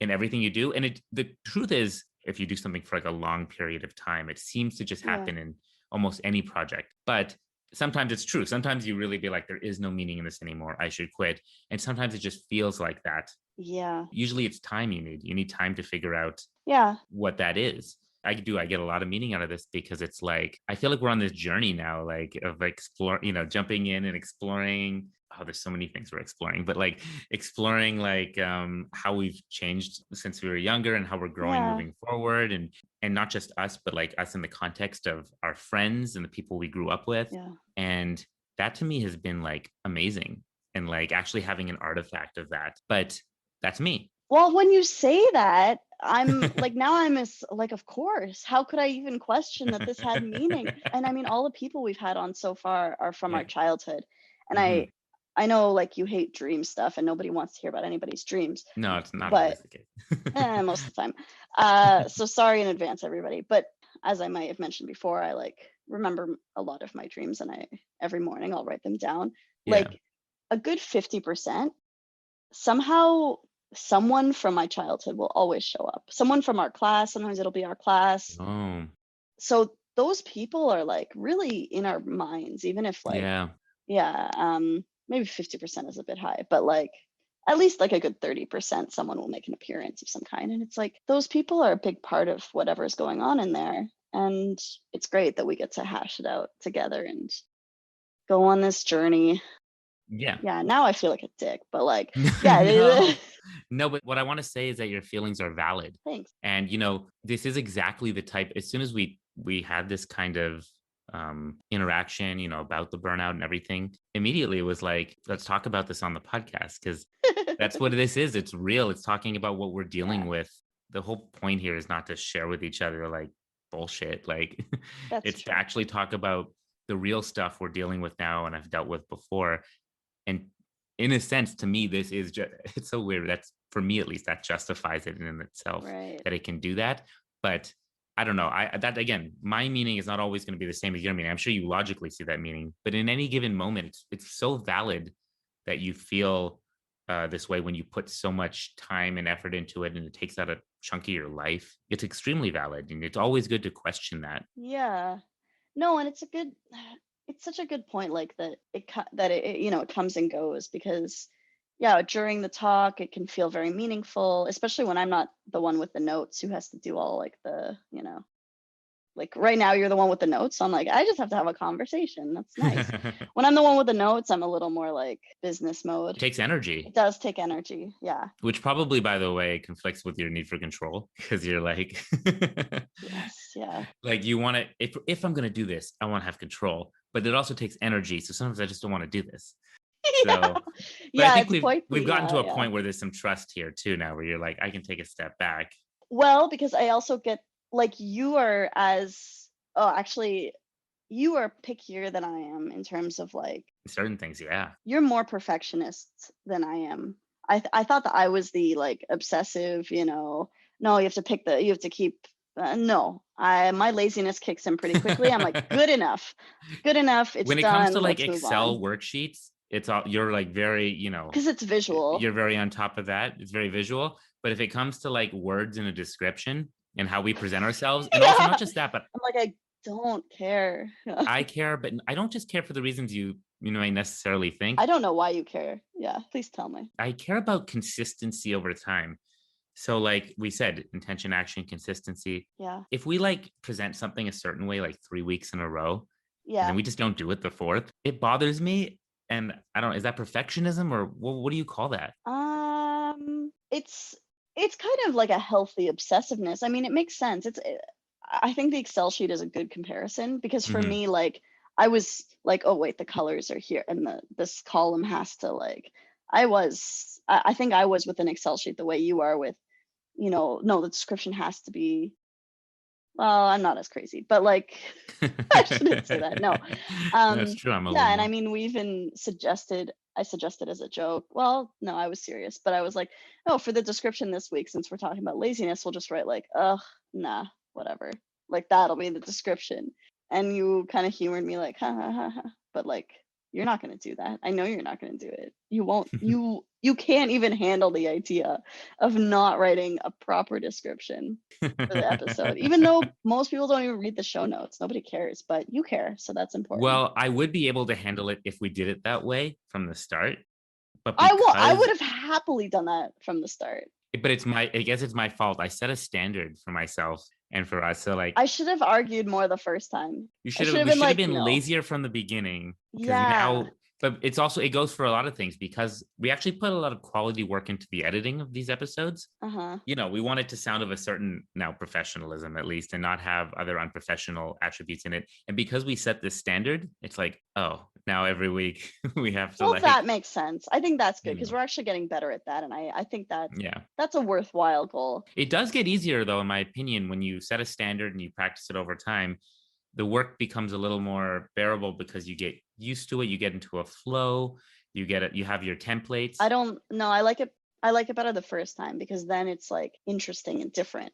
in everything you do. And the truth is, if you do something for like a long period of time, it seems to just yeah, happen in almost any project. But sometimes it's true. Sometimes you really be like, there is no meaning in this anymore. I should quit. And sometimes it just feels like that. yeah, Usually it's time you need. You need time to figure out yeah, what that is. I get a lot of meaning out of this, because it's like, I feel like we're on this journey now, like of explore, jumping in and exploring. Oh, there's so many things we're exploring, but like exploring, like how we've changed since we were younger, and how we're growing yeah, moving forward, and not just us, but like us in the context of our friends and the people we grew up with. yeah. And that to me has been like amazing, and like actually having an artifact of that. But that's me. Well, when you say that, I'm like, now I'm as like, of course, how could I even question that this had meaning? And I mean, all the people we've had on so far are from our Yeah. childhood. And Hmm. I know like you hate dream stuff and nobody wants to hear about anybody's dreams, No, it's not but always the case. most of the time. So sorry in advance, everybody. But as I might have mentioned before, I like remember a lot of my dreams and I every morning I'll write them down. Yeah. Like a good 50% somehow someone from my childhood will always show up. Someone from our class, sometimes it'll be our class. Oh, So those people are like really in our minds, even if like, yeah. yeah, maybe 50% is a bit high, but like at least like a good 30% someone will make an appearance of some kind. And it's like those people are a big part of whatever's going on in there. And it's great that we get to hash it out together and go on this journey. Yeah. Yeah, now I feel like a dick, but like, yeah, No. No, but what I want to say is that your feelings are valid. thanks. And this is exactly the type, as soon as we had this kind of interaction, about the burnout and everything, immediately it was like, let's talk about this on the podcast, because that's what this is. It's real. It's talking about what we're dealing Yeah, with. The whole point here is not to share with each other like bullshit. Like that's it's to true. actually talk about the real stuff we're dealing with now, and I've dealt with before. And in a sense, to me, this is just, it's so weird. That's, for me at least, that justifies it in itself, Right. that it can do that. But I don't know. That again, my meaning is not always going to be the same as your meaning. I'm sure you logically see that meaning, but in any given moment, it's so valid that you feel this way when you put so much time and effort into it, and it takes out a chunk of your life. It's extremely valid, and it's always good to question that. Yeah. No, and it's a good it's such a good point like that that it comes and goes because yeah, during the talk it can feel very meaningful, especially when I'm not the one with the notes who has to do all like like right now you're the one with the notes. So I'm like, I just have to have a conversation. That's nice. It When I'm the one with the notes, I'm a little more like business mode. takes It energy. does take energy. Yeah. Which probably, by the way, conflicts with your need for control, because you're like, Yes. Yeah. like you want to. If I'm gonna do this, I want to have control, but it also takes energy. So sometimes I just don't want to do this. Yeah. So, but I Yeah. think It's quite we've gotten yeah. to a Yeah. point where there's some trust here too now, where you're like, I can take a step back. Well, because I also get like you are as oh, actually, you are pickier than I am in terms of like Certain things, yeah. you're more perfectionist than I am. I thought that I was the like obsessive, no, you have to keep no. I my laziness kicks in pretty quickly. I'm like, good enough. Good enough. It's When it comes to done. like Let's move on. Excel worksheets, it's all, you're like very, Because it's visual. you're very on top of that. It's very visual. But if it comes to like words in a description and how we present ourselves, and also Yeah. not just that, but I'm like, I don't care. I care, but I don't just care for the reasons you may necessarily think. I don't know why you care. Yeah, please tell me. I care about consistency over time. So like we said, intention, action, consistency. Yeah. If we like present something a certain way like 3 weeks in a row, and then Yeah. we just don't do it the fourth, it bothers me. And I don't, is that perfectionism, or what do you call that? It's kind of like a healthy obsessiveness. I mean, it makes sense. I think the Excel sheet is a good comparison because for Hmm. me, like I was like, oh wait, the colors are here, and this column has to like. I think I was with an Excel sheet the way you are with no, the description has to be, well, I'm not as crazy, but like I shouldn't say that. No. That's true. I'm a little Yeah, and I more. mean, we even I suggested as a joke. Well, no, I was serious, but I was like, oh, for the description this week, since we're talking about laziness, we'll just write like, ugh, nah, whatever. Like that'll be the description. And you kind of humored me like, ha ha ha ha. But like, you're not gonna do that. I know you're not gonna do it. You won't. You can't even handle the idea of not writing a proper description for the episode, even though most people don't even read the show notes. Nobody cares, but you care, so that's important. Well, I would be able to handle it if we did it that way from the start, but I would because have happily done that from the start. but I guess it's my fault. I set a standard for myself and for us. So like I should have argued more the first time. you I should should have have we been should have like, been no. lazier from the beginning because Yeah. now but it's also it goes for a lot of things because we actually put a lot of quality work into the editing of these episodes. Uh-huh. We want it to sound of a certain now professionalism at least and not have other unprofessional attributes in it. And because we set this standard, it's like, oh, now every week we have to Well, like, that makes sense. I think that's good you because know, we're actually getting better at that. And I think yeah. that's a worthwhile goal. It does get easier though, in my opinion, when you set a standard and you practice it over time. The work becomes a little more bearable because you get used to it, you get into a flow, you get it, you have your templates. I don't know. I like it better the first time because then it's like interesting and different.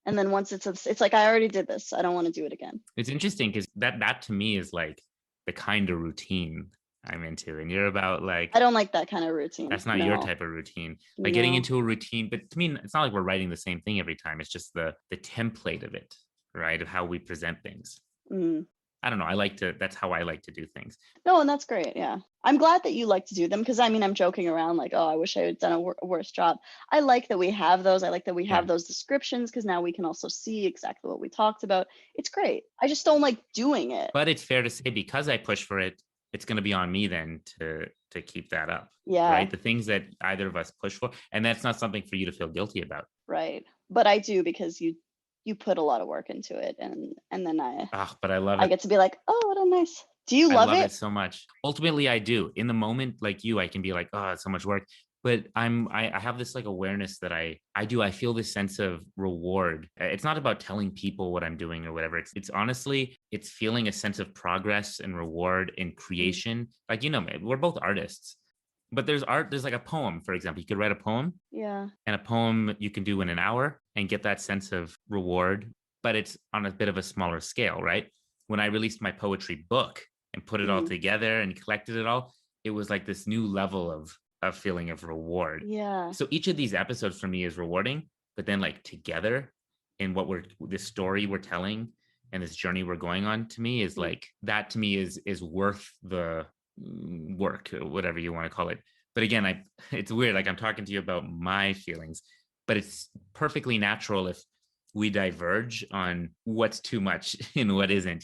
And then once it's like I already did this. I don't want to do it again. It's interesting because that to me is like the kind of routine I'm into. And you're about I like don't like that kind of routine. that's not your No. type of routine. Like getting No. into a routine, but to me, it's not like we're writing the same thing every time. It's just the template of it, right? Of how we present things. Mm. I don't know. That's how I like to do things. No, and that's great. Yeah. I'm glad that you like to do them because I mean, I'm joking around like, oh, I wish I had done a worse job. I like that we have those. I like that we Yeah. have those descriptions because now we can also see exactly what we talked about. It's great. I just don't like doing it. But it's fair to say because I push for it, it's going to be on me then to keep that up, Yeah. right? The things that either of us push for, and that's not something for you to feel guilty about. Right. But I do because you put a lot of work into it and then Ah, but I love I it. get to be like, oh, what a nice. Do you I love love it it? so much. Ultimately, I do. In the moment, like you, I can be like, oh, it's so much work. But I have this like awareness that I feel this sense of reward. It's not about telling people what I'm doing or whatever. It's honestly it's feeling a sense of progress and reward in Mm. creation. Like we're both artists, but there's art. There's like a poem, for example. You could write a poem, Yeah. and a poem you can do in an hour and get that sense of reward. But it's on a bit of a smaller scale, right? When I released my poetry book and put it all Mm. together and collected it all, it was like this new level of feeling of reward. Yeah. So each of these episodes for me is rewarding, but then like together in what we're this story we're telling and this journey we're going on to me is Mm. like that to me is worth the work, whatever you want to call it. But again, it's weird. Like I'm talking to you about my feelings, but it's perfectly natural if we diverge on what's too much and what isn't,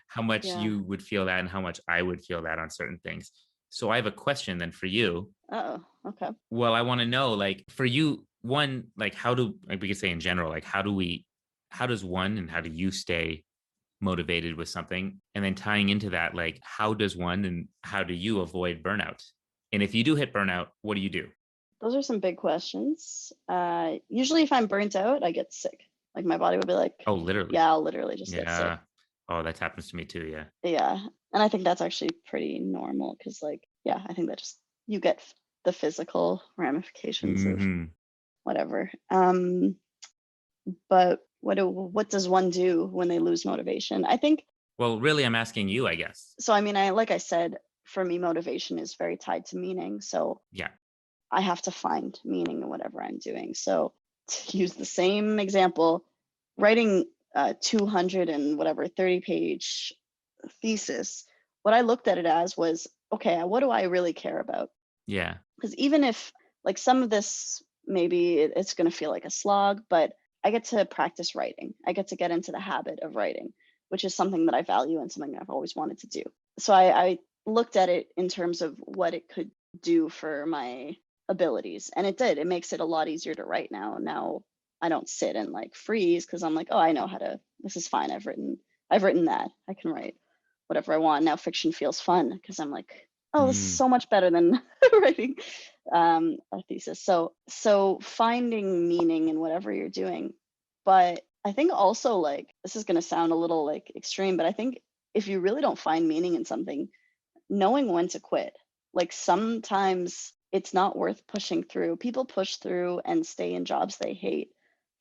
how much Yeah. you would feel that and how much I would feel that on certain things. So I have a question then for you. Uh-oh. Okay. Well, I want to know, like, for you, one, like, like, we could say in general, like, how does one and how do you stay motivated with something? And then tying into that, like, how does one and how do you avoid burnout? And if you do hit burnout, what do you do? Those are some big questions. Usually if I'm burnt out, I get sick. Like my body would be like, Oh, literally. yeah, I'll literally just get sick. Yeah. Oh, that happens to me too. Yeah. Yeah. And I think that's actually pretty normal because like, yeah, I think that just you get the physical ramifications of Hmm. whatever. But what does one do when they lose motivation? I think Well, really, I'm asking you, I guess. so. I mean, I like I said, for me, motivation is very tied to meaning. So Yeah. I have to find meaning in whatever I'm doing. So to use the same example, writing 200 and whatever 30-page thesis, what I looked at it as was, okay, what do I really care about? Yeah. Because even if like some of this maybe it's going to feel like a slog, but I get to practice writing. I get to get into the habit of writing, which is something that I value and something I've always wanted to do. So I looked at it in terms of what it could do for my abilities, and it did. It makes it a lot easier to write now. I don't sit and like freeze because I'm like, oh, I know how to, this is fine, I've written that, I can write whatever I want. Now fiction feels fun because I'm like, Oh, this is Mm, so much better than writing a thesis. So finding meaning in whatever you're doing. But I think also like this is going to sound a little like extreme, but I think if you really don't find meaning in something, knowing when to quit. Like sometimes it's not worth pushing through. People push through and stay in jobs they hate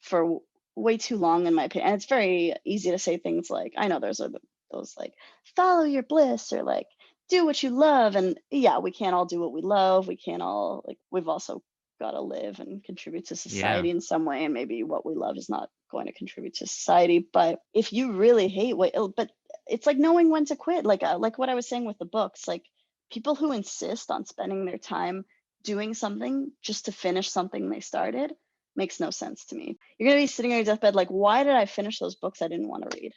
for way too long, in my opinion. And it's very easy to say things like, I know those like follow your bliss or like do what you love. And yeah, we can't all do what we love. We can't all like we've also got to live and contribute to yeah. society in some way. And maybe what we love is not going to contribute to society. But if you really hate but it's like knowing when to quit, like what I was saying with the books, like people who insist on spending their time doing something just to finish something they started makes no sense to me. You're going to be sitting on your deathbed like, why did I finish those books I didn't want to read?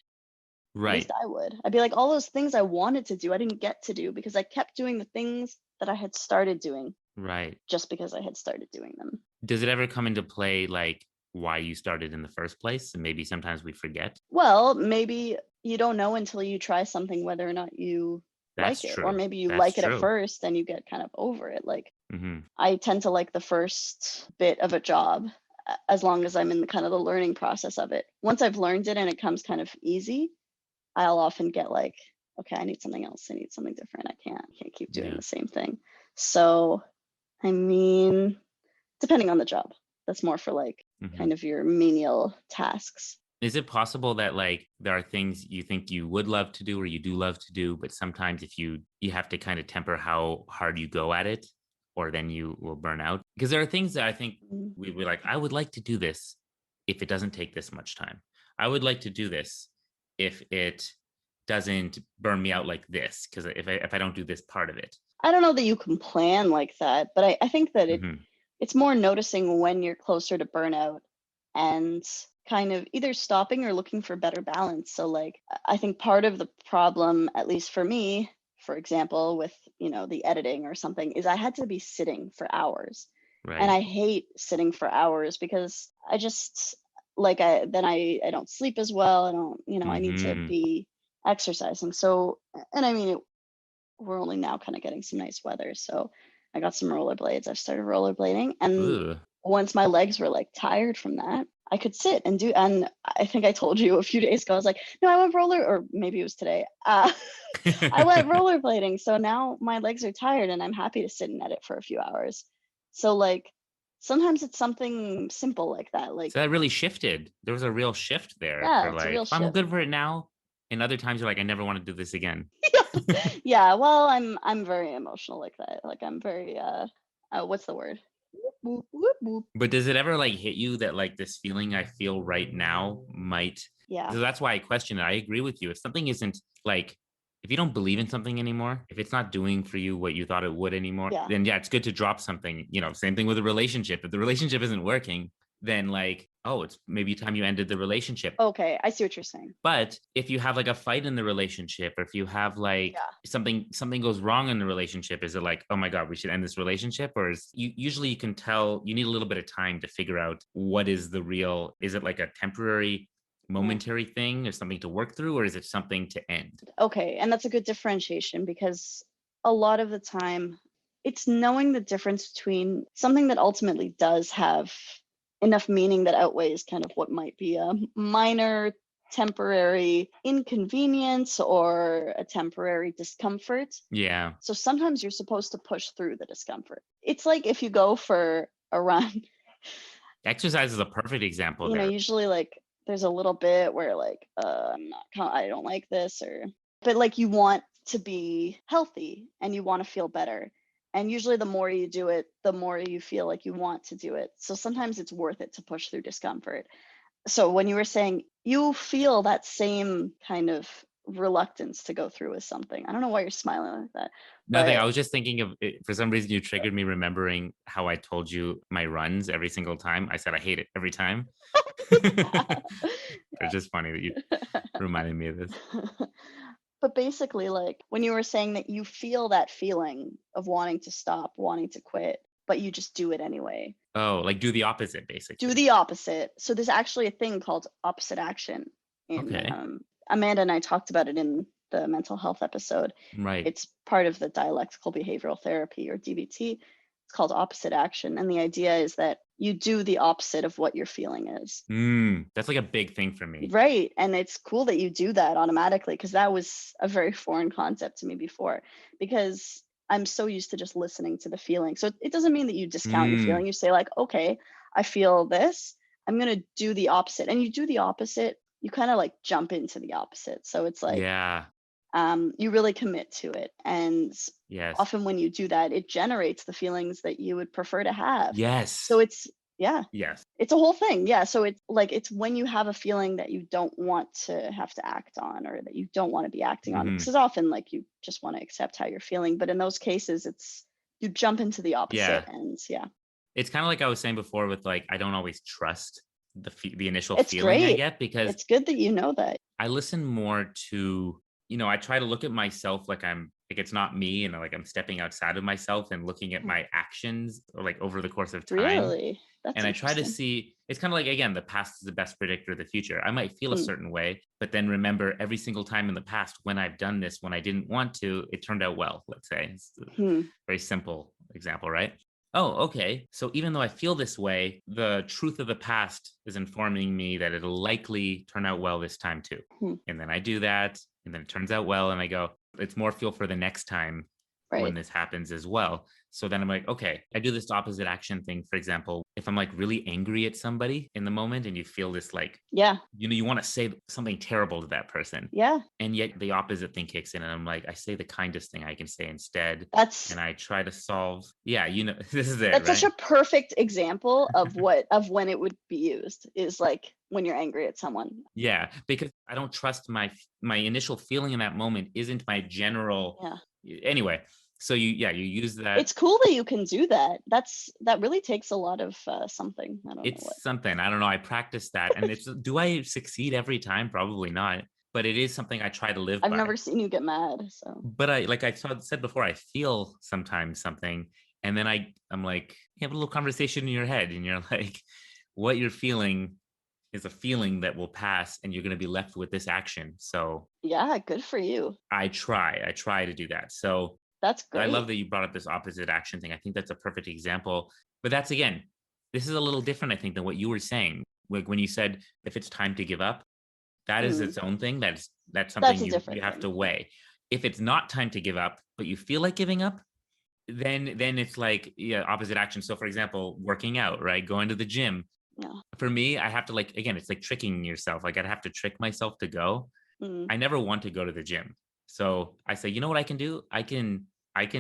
At least Right. I would. I'd be like, all those things I wanted to do I didn't get to do because I kept doing the things that I had started doing Right. just because I had started doing them. Does it ever come into play, like, why you started in the first place? And maybe sometimes we forget. Well, maybe you don't know until you try something whether or not you That's like it, or true. maybe you That's like it at true. first and you get kind of over it. Like Hmm. I tend to like the first bit of a job as long as I'm in the kind of the learning process of it. Once I've learned it and it comes kind of easy, I'll often get like, okay, I need something else. I need something different. I can't keep doing Yeah. the same thing. So, I mean, depending on the job, that's more for like Hmm. kind of your menial tasks. Is it possible that, like, there are things you think you would love to do or you do love to do, but sometimes if you have to kind of temper how hard you go at it, or then you will burn out? Because there are things that I think Mm. we would like, I would like to do this if it doesn't take this much time. I would like to do this if it doesn't burn me out like this, because if I don't do this part of it. I don't know that you can plan like that, but I think that Hmm. it's more noticing when you're closer to burnout and kind of either stopping or looking for better balance. So like I think part of the problem, at least for me, for example, with, the editing or something, is I had to be sitting for hours. And Right. I hate sitting for hours because I just like I don't sleep as well. I don't, I need to Hmm. be exercising. So and I mean we're only now kind of getting some nice weather. So I got some rollerblades. I've started rollerblading. And Ugh. once my legs were like tired from that, I could sit and do. And I think I told you a few days ago, I was like, no, I went or maybe it was today. I went rollerblading. So now my legs are tired and I'm happy to sit and edit for a few hours. So, like, sometimes it's something simple like that. Like, So that really shifted. There was a real shift there yeah, for it's a real like, I'm shift. good for it now. And other times you're like, I never want to do this again. Yeah, well, I'm very emotional like that. Like I'm very what's the word? Whoop, whoop, whoop. But does it ever like hit you that like this feeling I feel right now might? Yeah. So that's why I question it. I agree with you. If something isn't like, if you don't believe in something anymore, if it's not doing for you what you thought it would anymore, Yeah. then yeah, it's good to drop something. Same thing with a relationship. If the relationship isn't working, then like, oh, it's maybe time you ended the relationship. Okay, I see what you're saying. But if you have like a fight in the relationship, or if you have like Yeah. something goes wrong in the relationship, is it like, oh my God, we should end this relationship? Or is you usually you can tell you need a little bit of time to figure out what is the real, is it like a temporary, Mm. momentary thing or something to work through, or is it something to end? Okay, and that's a good differentiation because a lot of the time it's knowing the difference between something that ultimately does have enough meaning that outweighs kind of what might be a minor temporary inconvenience or a temporary discomfort. Yeah. So sometimes you're supposed to push through the discomfort. It's like if you go for a run, Exercise is a perfect example there. usually like there's a little bit where like I don't like this but like you want to be healthy and you want to feel better. And usually the more you do it, the more you feel like you want to do it. So sometimes it's worth it to push through discomfort. So when you were saying you feel that same kind of reluctance to go through with something. I don't know why you're smiling like that, Nothing. I but was just thinking of it, for some reason you triggered me remembering how I told you my runs every single time. I said I hate it every time. It's just funny that you reminded me of this. But basically, like when you were saying that you feel that feeling of wanting to stop, wanting to quit, but you just do it anyway. Oh, like do the opposite, Do basically. the opposite. So there's actually a thing called opposite action. In Okay. Amanda and I talked about it in the mental health episode. Right. It's part of the dialectical behavioral therapy, or DBT. It's called opposite action. And the idea is that you do the opposite of what your feeling is. That's like a big thing for me. Right. And it's cool that you do that automatically, because that was a very foreign concept to me before, because I'm so used to just listening to the feeling. So it doesn't mean that you discount your Mm, feeling. You say, like, okay, I feel this. I'm going to do the opposite. And you do the opposite, you kind of like jump into the opposite. So it's like, yeah. you really commit to it. And Yes. often when you do that, it generates the feelings that you would prefer to have. So Yes. it's, yeah, Yes. it's a whole thing. Yeah. So it's like, it's when you have a feeling that you don't want to have to act on, or that you don't want to be acting on. Hmm. Because often, like, you just want to accept how you're feeling. But in those cases, it's, you jump into the opposite. Yeah. And yeah, It's kind of like I was saying before with like, I don't always trust the initial it's feeling I great. get because It's good that you know that. I listen more to, I try to look at myself like it's not me and like I'm stepping outside of myself and looking at Mm. my actions like over the course of time. Really? That's And I try to interesting. see, it's kind of like, again, the past is the best predictor of the future. I might feel a Mm. certain way, but then remember every single time in the past when I've done this, when I didn't want to, it turned out well, let's say. It's a Hmm. very simple example, right? Oh, okay. So even though I feel this way, the truth of the past is informing me that it'll likely turn out well this time too. Hmm. And then I do that, and then it turns out well, and I go, it's more fuel for the next time when Right. this happens as well. So then I'm like, okay, I do this opposite action thing. For example, if I'm like really angry at somebody in the moment and you feel this like, Yeah. you want to say something terrible to that person. Yeah. And yet the opposite thing kicks in. And I'm like, I say the kindest thing I can say instead. That's And I try to solve, yeah, this is it, That's such right? a perfect example of when it would be used, is like when you're angry at someone. Yeah, because I don't trust my initial feeling in that moment isn't my general Yeah. anyway. So you use that. It's cool that you can do that. That really takes a lot of something. I don't know what. It's something. I don't know. I practice that. And do I succeed every time? Probably not. But it is something I try to live I've by. never seen you get mad, so. But like I said before, I feel sometimes something. And then I'm like, you have a little conversation in your head and you're like, what you're feeling is a feeling that will pass and you're going to be left with this action. So Yeah, good for you. I try to do that. So That's I love great. that you brought up this opposite action thing. I think that's a perfect example. But that's again, this is a little different, I think, than what you were saying. Like when you said if it's time to give up, that is Mm, its own thing. That's something that's a you different have thing. to weigh. If it's not time to give up, but you feel like giving up, then it's like yeah, opposite action. So for example, working out, right? Going to the gym. Yeah. For me, I have to like again, it's like tricking yourself. Like I'd have to trick myself to go. Mm, I never want to go to the gym. So I say, you know what I can do? I can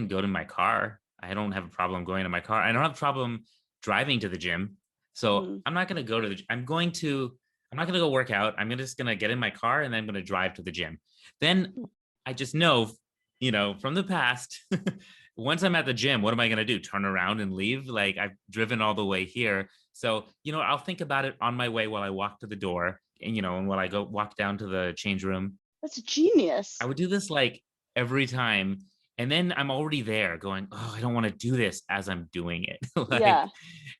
go to my car. I don't have a problem going to my car. I don't have a problem driving to the gym. So mm, I'm not gonna go to the I'm not gonna go work out. Just gonna get in my car and then I'm gonna drive to the gym. Then mm. I just know, from the past, once I'm at the gym, what am I gonna do? Turn around and leave? Like I've driven all the way here. So, I'll think about it on my way while I walk to the door and when I go walk down to the change room. That's I genius. would do this like every time. And then I'm already there going, oh, I don't want to do this as I'm doing it. Like, Yeah,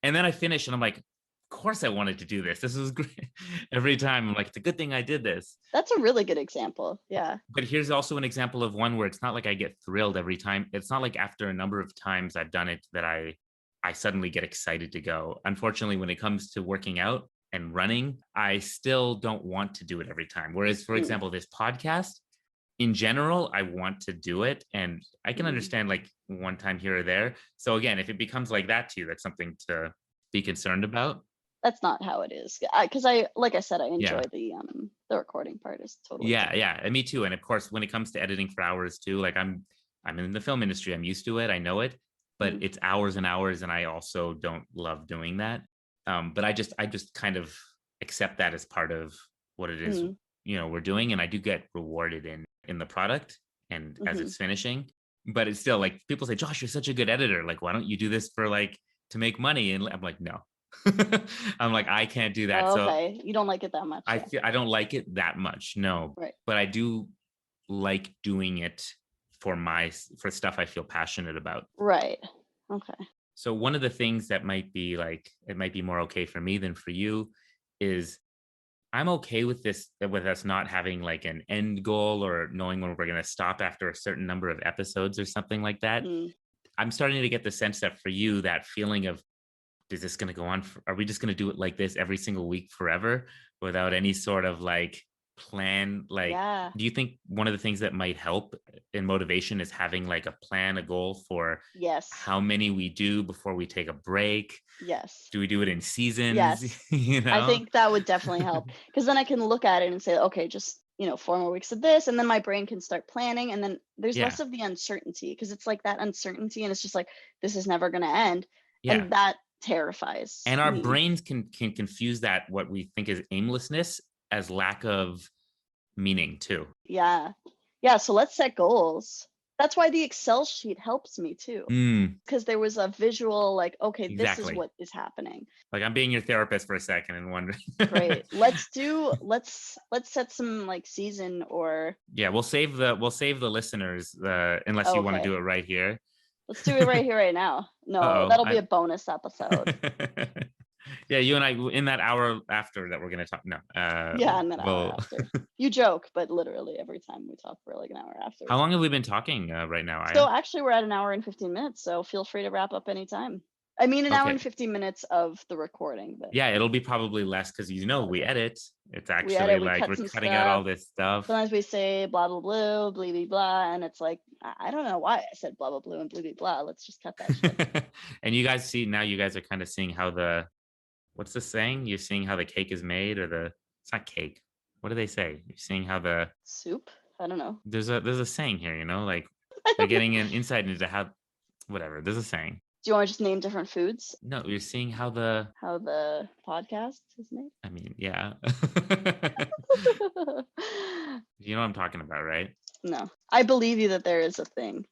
and then I finish and I'm like, of course I wanted to do this. This is great. Every time I'm like, it's a good thing I did this. that's a really good example. Yeah. But here's also an example of one where it's not like I get thrilled every time. It's not like after a number of times I've done it that I suddenly get excited to go. Unfortunately, when it comes to working out and running, I still don't want to do it every time. Whereas, for Mm, example, this podcast, in general, I want to do it. And I can mm. understand like one time here or there. So again, if it becomes like that to you, that's something to be concerned about. That's not how it is. Because like I said, I Yeah. enjoy the recording part is totally Yeah. different. Yeah. And me too. And of course, when it comes to editing for hours too, like I'm in the film industry. I'm used to it. I know it, but Mm, it's hours and hours. And I also don't love doing that. But I just kind of accept that as part of what it is, mm, we're doing. And I do get rewarded in the product and as mhm. it's finishing. But it's still like people say, Josh, you're such a good editor. Like, why don't you do this for like to make money? And I'm like, no. I'm like, I can't do that. Oh, So okay. You don't like it that much, yeah. I don't like it that much. No, Right. but I do like doing it for stuff I feel passionate about. Right. Okay. So one of the things that might be more okay for me than for you is I'm okay with this, with us not having like an end goal or knowing when we're going to stop after a certain number of episodes or something like that. Mm, I'm starting to get the sense that for you, that feeling of, is this going to go on? Are we just going to do it like this every single week forever without any sort of like plan? Like, yeah. do you think one of the things that might help in motivation is having like a plan, a goal for Yes. how many we do before we take a break? Yes. Do we do it in seasons? Yes. you I know? think that would definitely help because then I can look at it and say, okay, just, 4 more weeks of this. And then my brain can start planning. And then there's Yeah. less of the uncertainty because it's like that uncertainty. And it's just like, this is never going to end. Yeah. And that terrifies And our me. brains can confuse that, what we think is aimlessness, as lack of meaning too. Yeah. Yeah. So let's set goals. That's why the Excel sheet helps me too. Because there was a visual, like, okay, this is Exactly. what is happening. Like I'm being your therapist for a second and wondering. Great. Let's set some like season or Yeah, we'll save the listeners, unless you want to do okay. it right here. Let's do it right here, right now. No, Uh-oh. that'll be a bonus episode. Yeah, you and I in that hour after that we're gonna talk. No, Yeah, and then hour well, after. You joke, but literally every time we talk for like an hour after. how long have we been talking right now, So Aya? actually we're at an hour and 15 minutes, so feel free to wrap up anytime. I mean an hour and Okay. 15 minutes of the recording, but Yeah, it'll be probably less because we okay. edit. It's We actually edit, we like cut we're some cutting out all stuff. this stuff. Sometimes we say blah blah blah, blah blah blah, and it's like I don't know why I said blah blah blah and blah blah blah. Let's just cut that shit. And you guys see now, you guys are kind of seeing how the, what's the saying? You're seeing how the cake is made, or it's not cake. What do they say? You're seeing how Soup? I don't know. there's a saying here, like I they're don't know. getting an insight into how, whatever. There's a saying. Do you want to just name different foods? No, you're seeing how How the podcast is made? I mean, yeah. You know what I'm talking about, right? No, I believe you that there is a thing.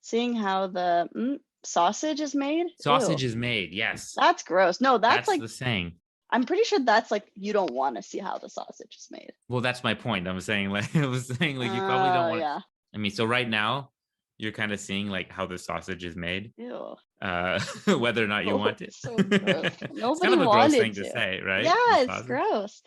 Seeing how the sausage is made? Ew, Sausage is made. Yes. that's gross. No, that's That's like, the saying. I'm pretty sure that's like, you don't want to see how the sausage is made. Well, that's my point. I'm saying like I was saying like you probably don't Oh, want. yeah. I mean, so right now you're kind of seeing like how the sausage is made, Ew. whether or not you Oh, want it. so gross. It's kind Nobody of a gross wanted thing to to. say, right? Yeah, The it's sausage. gross.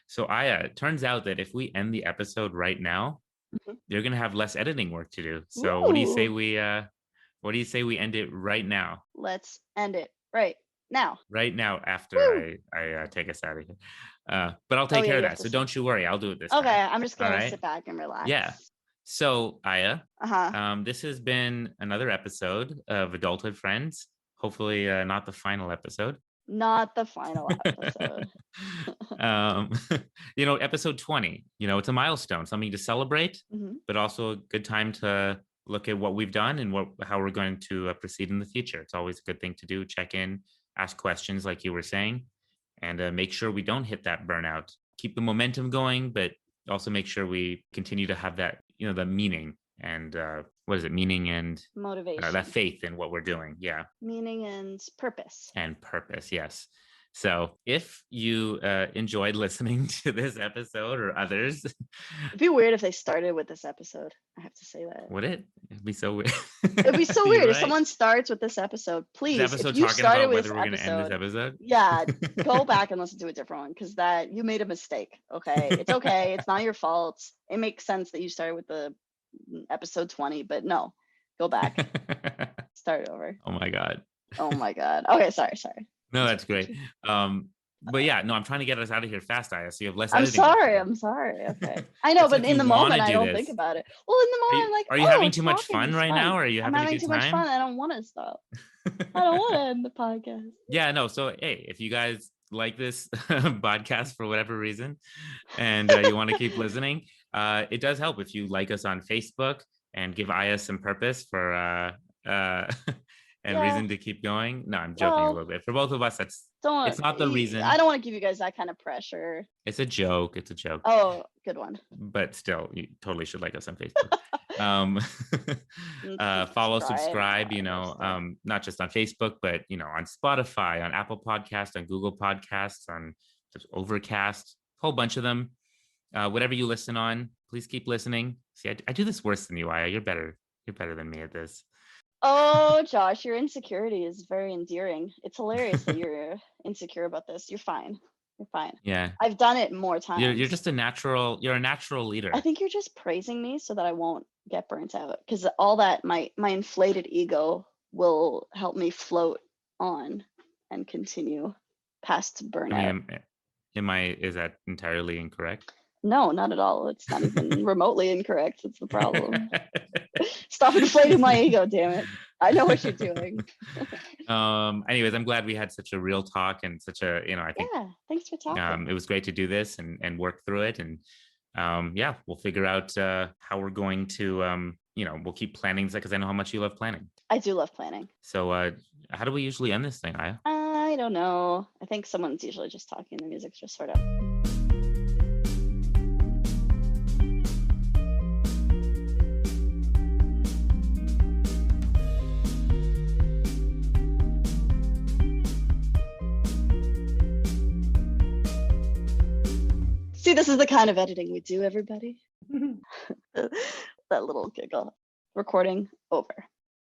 So Aya, it turns out that if we end the episode right now, Mhm. you're gonna have less editing work to do. So Ooh, what do you say we end it right now? let's end it right now. Right now, after Woo! I take us out of here. But I'll Oh, take yeah, care of you have that. to So say. don't you worry. I'll do it this Okay, time. I'm just All gonna right. sit back and Yeah. relax. So Aya, Uh-huh. this has been another episode of Adulthood Friends. Hopefully, not the final episode. Not the final episode. um, episode 20. It's a milestone, something to celebrate, Mhm. but also a good time to look at what we've done and how we're going to proceed in the future. It's always a good thing to do. Check in, ask questions, like you were saying, and make sure we don't hit that burnout. Keep the momentum going, but also make sure we continue to have that, the meaning and what is it? Meaning and that Motivation, faith in what we're doing. Yeah. meaning, and purpose. And purpose. Yes. So if you enjoyed listening to this episode or others, It'd be weird if they started with this episode. I have to say that. would it? It'd be so weird. It'd be so You're weird if right. someone starts with this episode. This Please, if episode you talking started about with this whether we're going to end this episode, episode. yeah, go back and listen to a different one because that you made a mistake. Okay, it's okay. It's not your fault. It makes sense that you started with the episode 20, but no, go back, start over. Oh my God. Oh my God. Okay, sorry. No, that's great. But yeah, no, I'm trying to get us out of here fast, Aya, so you have less I'm editing work to sorry. do. I'm sorry. Okay. I know, So but if in you the want to moment, I do don't think this, about it. Well, in the are moment, you I'm like, are you oh, having too much talking fun is right fun. now? Or are you I'm having a having good too much time? fun. I don't want to stop. I don't want to end the podcast. Yeah, no. So hey, if you guys like this podcast for whatever reason, and you want to keep listening, it does help if you like us on Facebook and give Aya some purpose for and Yeah. reason to keep going. No, I'm joking a Well, little bit. For both of us, it's not the I reason. don't want to give you guys that kind of pressure. It's a joke. It's a joke. Oh, good one. But still, you totally should like us on Facebook. um Follow, subscribe, and all that stuff. not just on Facebook, but on Spotify, on Apple Podcasts, on Google Podcasts, on just Overcast, a whole bunch of them. Whatever you listen on, please keep listening. See, I do this worse than you, Aya. You're better than me at this. Oh, Josh, your insecurity is very endearing. It's hilarious that you're insecure about this. You're fine. You're fine. Yeah. I've done it more You're times. just you're a natural I leader. think you're just praising me so that I won't get burnt out. Because all that, my inflated ego will help me float on and continue past I mean, burnout. is that entirely incorrect? No, not at all. It's not even remotely incorrect. It's the problem. Stop inflating my ego, damn it. I know what you're doing. Anyways, I'm glad we had such a real talk and such a, I think Yeah, thanks for talking. it was great to do this and work through it. And yeah, we'll figure out how we're going to, we'll keep planning because I know how much you love planning. I do love planning. So how do we usually end this thing, Aya? I don't know. I think someone's usually just talking. The music's just sort of. See, this is the kind of editing we do, everybody. That little giggle. Recording over.